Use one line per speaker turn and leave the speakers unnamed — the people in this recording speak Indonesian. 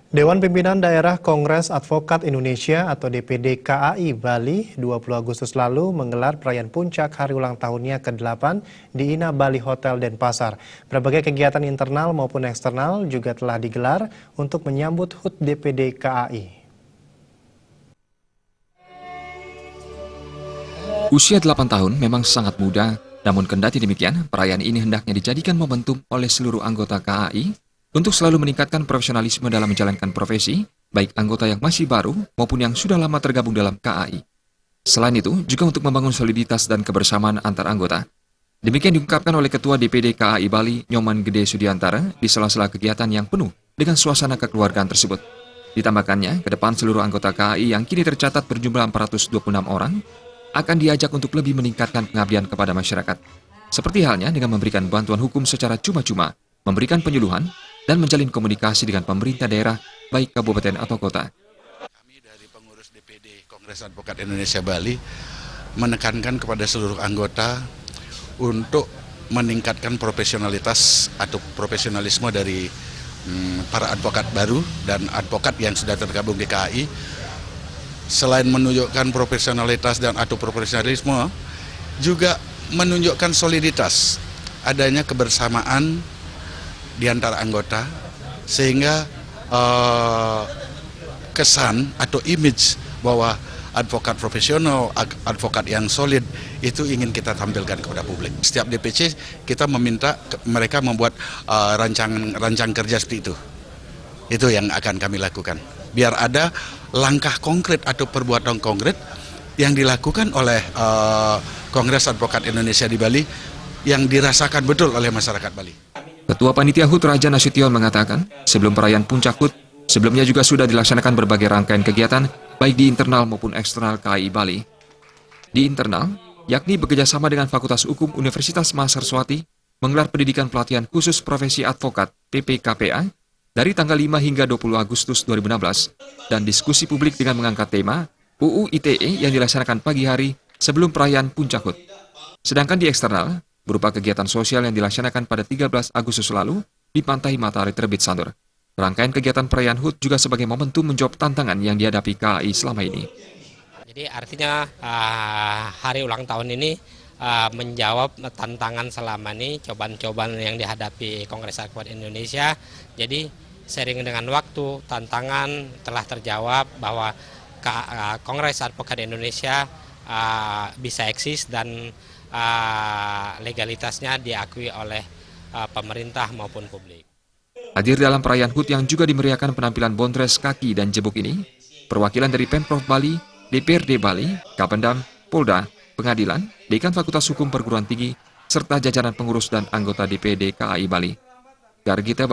Dewan Pimpinan Daerah Kongres Advokat Indonesia atau DPD KAI Bali 20 Agustus lalu menggelar perayaan puncak hari ulang tahunnya ke-8 di Ina Bali Hotel Denpasar. Berbagai kegiatan internal maupun eksternal juga telah digelar untuk menyambut HUT DPD KAI.
Usia 8 tahun memang sangat muda, namun kendati demikian, perayaan ini hendaknya dijadikan momentum oleh seluruh anggota KAI untuk selalu meningkatkan profesionalisme dalam menjalankan profesi, baik anggota yang masih baru maupun yang sudah lama tergabung dalam KAI. Selain itu, juga untuk membangun soliditas dan kebersamaan antar anggota. Demikian diungkapkan oleh Ketua DPD KAI Bali, Nyoman Gede Sudiantara, di sela-sela kegiatan yang penuh dengan suasana kekeluargaan tersebut. Ditambahkannya, ke depan seluruh anggota KAI yang kini tercatat berjumlah 426 orang, akan diajak untuk lebih meningkatkan pengabdian kepada masyarakat. Seperti halnya dengan memberikan bantuan hukum secara cuma-cuma, memberikan penyuluhan, dan menjalin komunikasi dengan pemerintah daerah, baik kabupaten atau kota.
Kami dari pengurus DPD Kongres Advokat Indonesia Bali menekankan kepada seluruh anggota untuk meningkatkan profesionalitas atau profesionalisme dari para advokat baru dan advokat yang sudah tergabung di KAI. Selain menunjukkan profesionalitas dan atau profesionalisme, juga menunjukkan soliditas, adanya kebersamaan di antara anggota, sehingga kesan atau image bahwa advokat profesional, advokat yang solid itu ingin kita tampilkan kepada publik. Setiap DPC kita meminta mereka membuat rancang kerja seperti itu. Itu yang akan kami lakukan. Biar ada langkah konkret atau perbuatan konkret yang dilakukan oleh Kongres Advokat Indonesia di Bali yang dirasakan betul oleh masyarakat Bali.
Ketua Panitia HUT Raja Nasution mengatakan, sebelum perayaan puncak HUT, sebelumnya juga sudah dilaksanakan berbagai rangkaian kegiatan, baik di internal maupun eksternal KAI Bali. Di internal, yakni bekerjasama dengan Fakultas Hukum Universitas Mahasarswati, menggelar pendidikan pelatihan khusus profesi advokat PPKPA dari tanggal 5 hingga 20 Agustus 2016, dan diskusi publik dengan mengangkat tema UU ITE yang dilaksanakan pagi hari sebelum perayaan puncak HUT. Sedangkan di eksternal, berupa kegiatan sosial yang dilaksanakan pada 13 Agustus lalu di Pantai Matahari Terbit Sanur. Rangkaian kegiatan perayaan HUT juga sebagai momentum menjawab tantangan yang dihadapi KAI selama ini.
Jadi artinya hari ulang tahun ini menjawab tantangan selama ini, cobaan-cobaan yang dihadapi Kongres Advokat Indonesia. Jadi seiring dengan waktu, tantangan telah terjawab bahwa Kongres Advokat Indonesia bisa eksis dan legalitasnya diakui oleh pemerintah maupun publik.
Hadir dalam perayaan HUT yang juga dimeriahkan penampilan Bondres Kaki dan Jebuk ini, perwakilan dari Pemprov Bali, DPRD Bali, Kapendam, Polda, Pengadilan, Dekan Fakultas Hukum Perguruan Tinggi, serta jajaran pengurus dan anggota DPD KAI Bali. Gargita